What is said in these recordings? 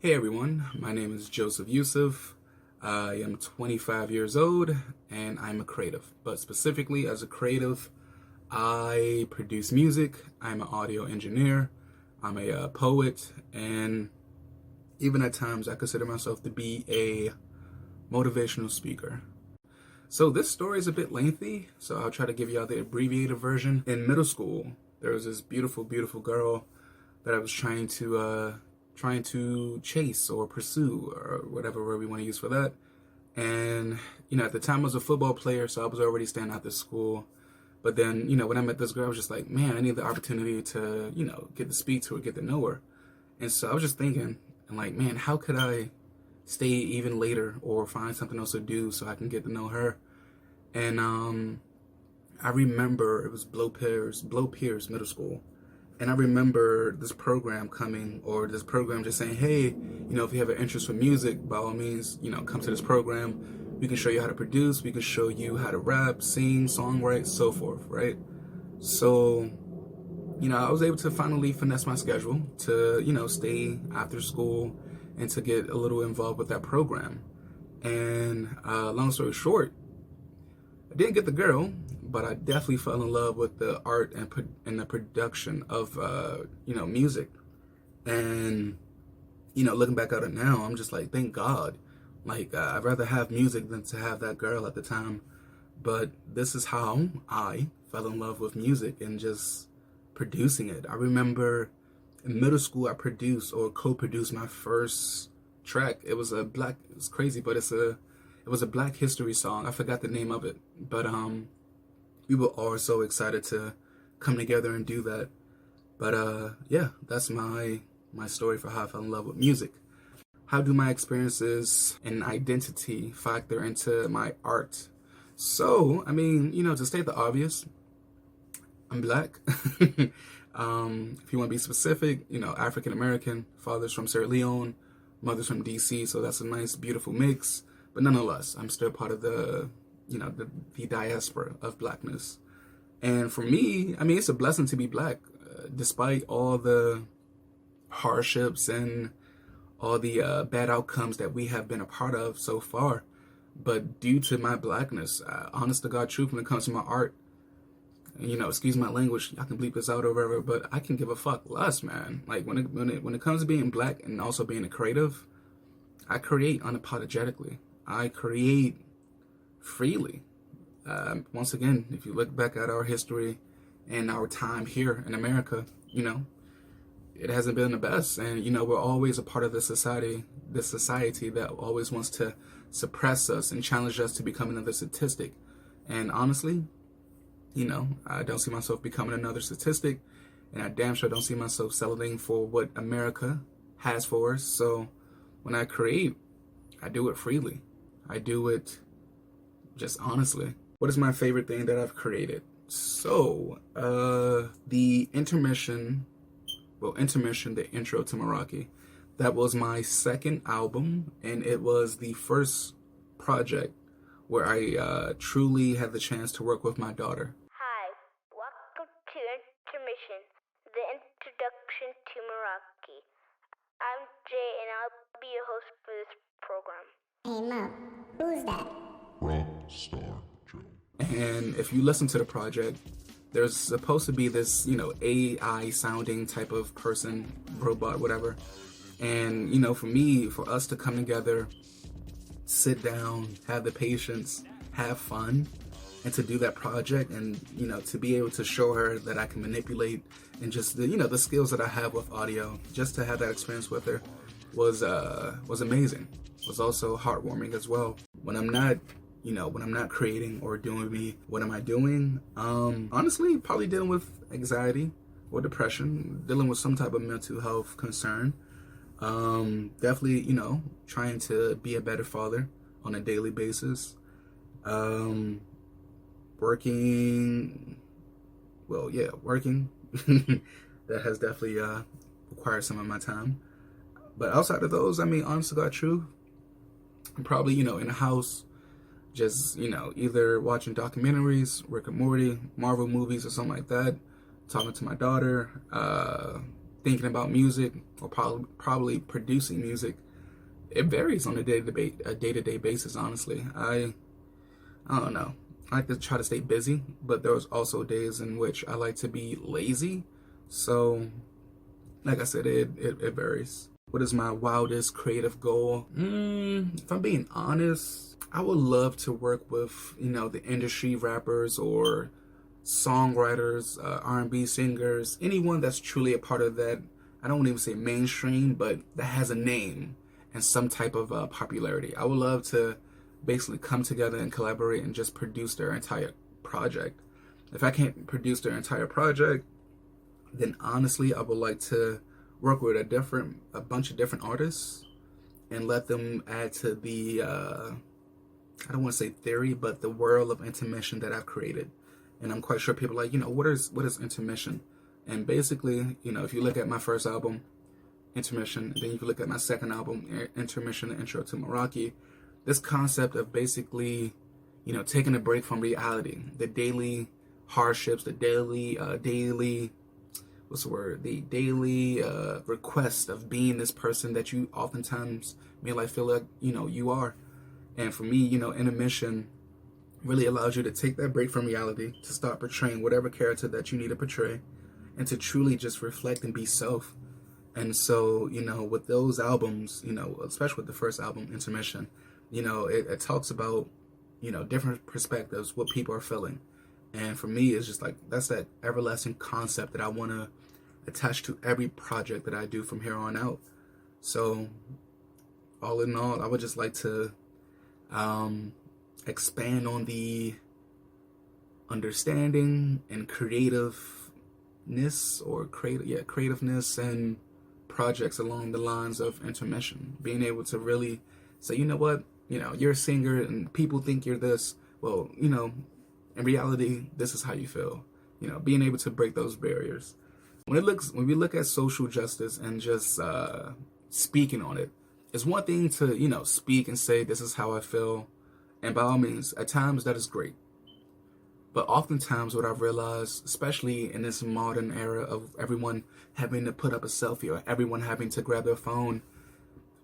Hey everyone, my name is Yusuf. I am 25 years old and I'm a creative. But specifically as a creative, I produce music, I'm an audio engineer, I'm a poet, and even at times I consider myself to be a motivational speaker. So this story is a bit lengthy, so I'll try to give y'all the abbreviated version. In middle school, there was this beautiful girl that I was trying to chase or pursue or whatever word we want to use for that. And, at the time I was a football player, so I was already staying out of school. But then, when I met this girl, I was just like, man, I need the opportunity to, get to speak to her, get to know her. And so I was just thinking, and like, man, how could I stay even later or find something else to do so I can get to know her? And I remember it was Blow Pierce Middle School. And I remember this program coming, or this program just saying, hey, if you have an interest for music, by all means, come to this program. We can show you how to produce. We can show you how to rap, sing, songwrite, so forth, right? So, I was able to finally finesse my schedule to, stay after school and to get a little involved with that program. And long story short, I didn't get the girl, but I definitely fell in love with the art and the production of, music. And, looking back at it now, I'm just like, thank God. Like, I'd rather have music than to have that girl at the time. But this is how I fell in love with music and just producing it. I remember in middle school, I produced or co-produced my first track. It's crazy, but it was a Black History song. I forgot the name of it, but we were all so excited to come together and do that. But yeah, that's my story for how I fell in love with music. How do my experiences and identity factor into my art? So, to state the obvious, I'm Black. If you want to be specific, African American, father's from Sierra Leone, mother's from DC, so that's a nice, beautiful mix. But nonetheless, I'm still part of the diaspora of Blackness. And for me, it's a blessing to be Black, despite all the hardships and all the bad outcomes that we have been a part of so far. But due to my Blackness, honest to God truth, when it comes to my art, excuse my language, I can bleep this out or whatever, but I can give a fuck less, man. Like when it comes to being Black and also being a creative, I create unapologetically. I create freely. Once again, if you look back at our history and our time here in America, it hasn't been the best. And, we're always a part of this society that always wants to suppress us and challenge us to become another statistic. And honestly, I don't see myself becoming another statistic, and I damn sure don't see myself settling for what America has for us. So when I create, I do it freely. I do it just honestly. What is my favorite thing that I've created? So, the intermission, the intro to Meraki. That was my second album, and it was the first project where I truly had the chance to work with my daughter. Hi, welcome to Intermission, the introduction to Meraki. I'm Jay, and I'll be your host for this program. Hey Mo, who's that? Rockstar Joe. And if you listen to the project, there's supposed to be this, AI sounding type of person, robot, whatever. And, for us to come together, sit down, have the patience, have fun, and to do that project and, to be able to show her that I can manipulate and just, the skills that I have with audio, just to have that experience with her was amazing. Was also heartwarming as well. When I'm not creating or doing me, what am I doing? Honestly, probably dealing with anxiety or depression, dealing with some type of mental health concern. Definitely, trying to be a better father on a daily basis. Working. That has definitely required some of my time. But outside of those, honest to God truth, I'm probably, in the house, just, either watching documentaries, Rick and Morty, Marvel movies or something like that, talking to my daughter, thinking about music or probably producing music, it varies on a day-to-day basis, honestly. I don't know. I like to try to stay busy, but there's also days in which I like to be lazy. So, like I said, it varies. What is my wildest creative goal? If I'm being honest, I would love to work with, the industry rappers or songwriters, R&B singers, anyone that's truly a part of that. I don't even say mainstream, but that has a name and some type of popularity. I would love to basically come together and collaborate and just produce their entire project. If I can't produce their entire project, then honestly, I would like to work with a bunch of different artists and let them add to the, I don't want to say theory, but the world of intermission that I've created. And I'm quite sure people are like, what is intermission? And basically, if you look at my first album, Intermission, and then if you look at my second album, Intermission, the Intro to Meraki, this concept of basically, taking a break from reality, the daily hardships, the daily request of being this person that you oftentimes may feel like, you are. And for me, intermission really allows you to take that break from reality, to start portraying whatever character that you need to portray, and to truly just reflect and be self. And so, with those albums, especially with the first album, Intermission, it talks about, different perspectives, what people are feeling. And for me, it's just like, that's that everlasting concept that I want to attach to every project that I do from here on out. So, all in all, I would just like to expand on the understanding and creativeness and projects along the lines of Intermission. Being able to really say, you're a singer and people think you're this. Well, in reality, this is how you feel. Being able to break those barriers. When we look at social justice and just speaking on it, it's one thing to, speak and say, this is how I feel. And by all means, at times that is great. But oftentimes what I've realized, especially in this modern era of everyone having to put up a selfie or everyone having to grab their phone,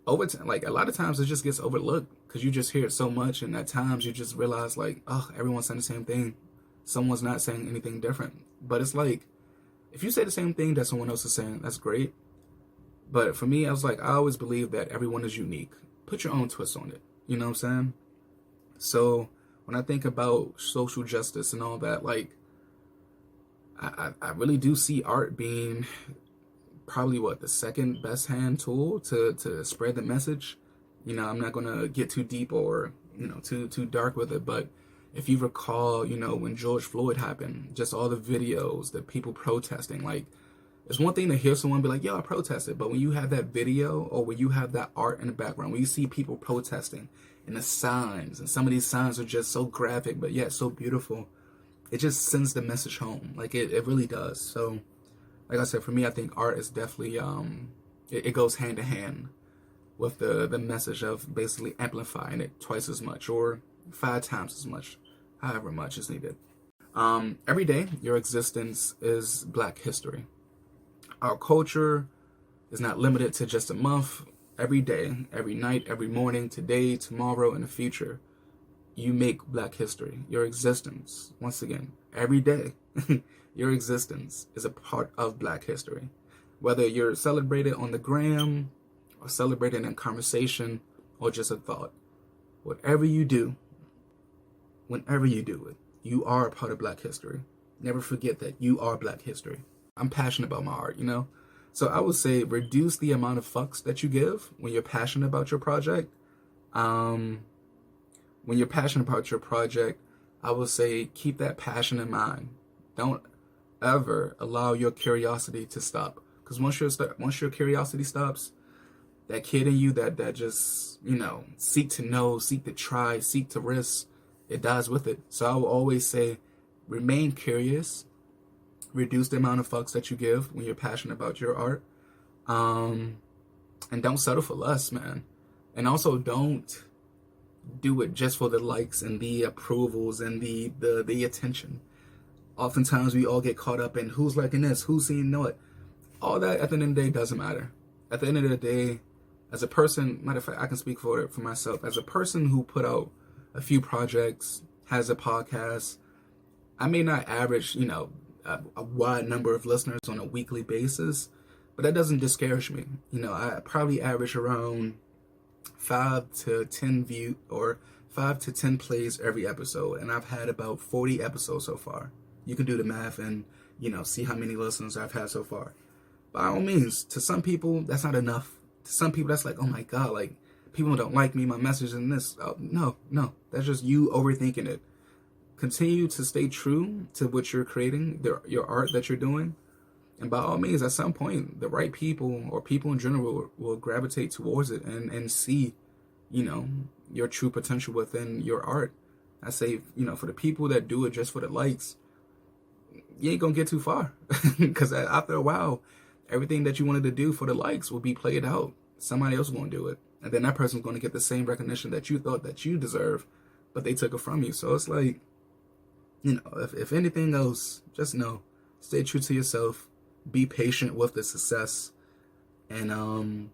over time, a lot of times it just gets overlooked because you just hear it so much. And at times you just realize everyone's saying the same thing. Someone's not saying anything different. But it's like, if you say the same thing that someone else is saying, that's great. But for me, I always believe that everyone is unique. Put your own twist on it. You know what I'm saying? So when I think about social justice and all that, I really do see art being probably the second best hand tool to spread the message. I'm not gonna get too deep or too dark with it, but if you recall, when George Floyd happened, just all the videos, the people protesting, it's one thing to hear someone be like, yo, I protested. But when you have that video or when you have that art in the background, when you see people protesting and the signs, and some of these signs are just so graphic, but yet so beautiful, it just sends the message home. It really does. So, like I said, for me, I think art is definitely, it goes hand in hand with the message of basically amplifying it twice as much or 5 times as much, however much is needed. Every day, your existence is Black history. Our culture is not limited to just a month. Every day, every night, every morning, today, tomorrow, and the future, you make Black history. Your existence, once again, every day, your existence is a part of Black history. Whether you're celebrated on the gram, or celebrated in conversation, or just a thought, whatever you do, whenever you do it, you are a part of Black history. Never forget that you are Black history. I'm passionate about my art, So I would say reduce the amount of fucks that you give when you're passionate about your project. When you're passionate about your project, I would say keep that passion in mind. Don't ever allow your curiosity to stop. Because once your curiosity stops, that kid in you that just, seek to know, seek to try, seek to risk, it dies with it. So I will always say remain curious. Reduce the amount of fucks that you give when you're passionate about your art. And don't settle for less, man. And also don't do it just for the likes and the approvals and the attention. Oftentimes we all get caught up in who's liking this, who's seeing what. all that at the end of the day doesn't matter. At the end of the day, as a person, matter of fact, I can speak for myself. As a person who put out a few projects, has a podcast, I may not average, a wide number of listeners on a weekly basis, but that doesn't discourage me. I probably average around 5 to 10 plays every episode, and I've had about 40 episodes so far. You can do the math and, see how many listeners I've had so far. By all means, to some people, that's not enough. To some people, that's like, oh my God, like, people don't like me, my message and this. Oh, no, that's just you overthinking it. Continue to stay true to what you're creating, your art that you're doing. And by all means, at some point, the right people or people in general will gravitate towards it and see, your true potential within your art. I say, for the people that do it just for the likes, you ain't gonna get too far. Because after a while, everything that you wanted to do for the likes will be played out. Somebody else is gonna do it. And then that person's gonna get the same recognition that you thought that you deserve, but they took it from you. So it's like, if anything else, just know, stay true to yourself, be patient with the success, and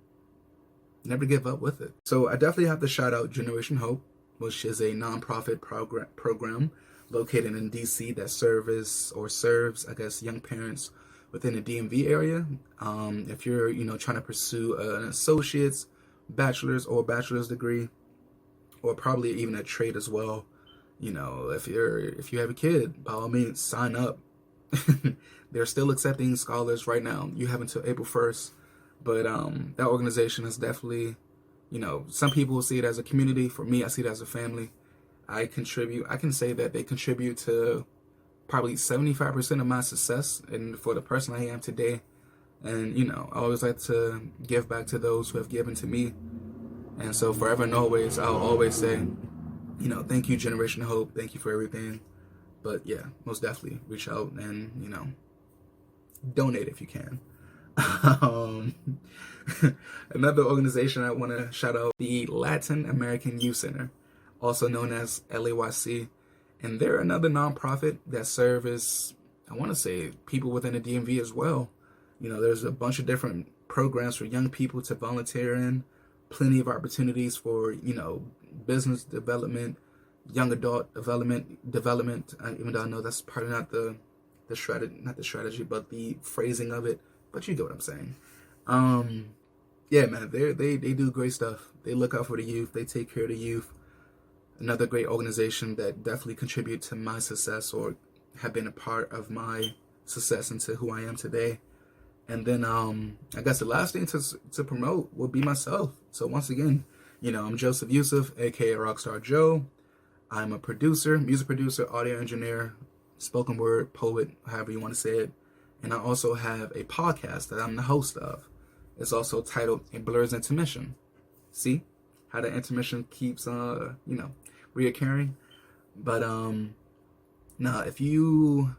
never give up with it. So I definitely have to shout out Generation Hope, which is a nonprofit program located in DC that serves, I guess, young parents within the DMV area. If you're, trying to pursue an associate's, bachelor's or bachelor's degree, or probably even a trade as well. If you have a kid, by all means, sign up. They're still accepting scholars right now. You have until April 1st. But that organization is definitely, some people will see it as a community. For me, I see it as a family. I can say that they contribute to probably 75% of my success and for the person I am today. And, I always like to give back to those who have given to me. And so forever and always, I'll always say, thank you, Generation Hope. Thank you for everything. But yeah, most definitely reach out and, donate if you can. Another organization I want to shout out, the Latin American Youth Center, also known as LAYC. And they're another nonprofit that serves, I want to say, people within the DMV as well. There's a bunch of different programs for young people to volunteer in, plenty of opportunities for, business development, young adult development, even though I know that's probably not the strategy, but the phrasing of it, but you get what I'm saying. Yeah, man, they do great stuff. They look out for the youth. They take care of the youth. Another great organization that definitely contribute to my success or have been a part of my success into who I am today. And then I guess the last thing to promote will be myself. So once again, I'm Joseph Yusuf, aka Rockstar Joe. I'm a producer, music producer, audio engineer, spoken word, poet, however you want to say it. And I also have a podcast that I'm the host of. It's also titled A Blur's Intermission. See how the intermission keeps, reoccurring. But if you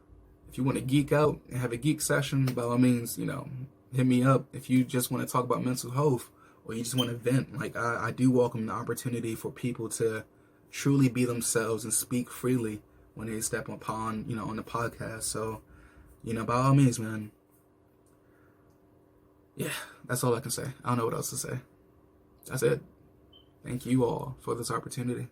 want to geek out and have a geek session, by all means, hit me up. If you just want to talk about mental health or you just want to vent, like I do welcome the opportunity for people to truly be themselves and speak freely when they step upon, on the podcast. So, by all means, man. Yeah, that's all I can say. I don't know what else to say. That's it. Thank you all for this opportunity.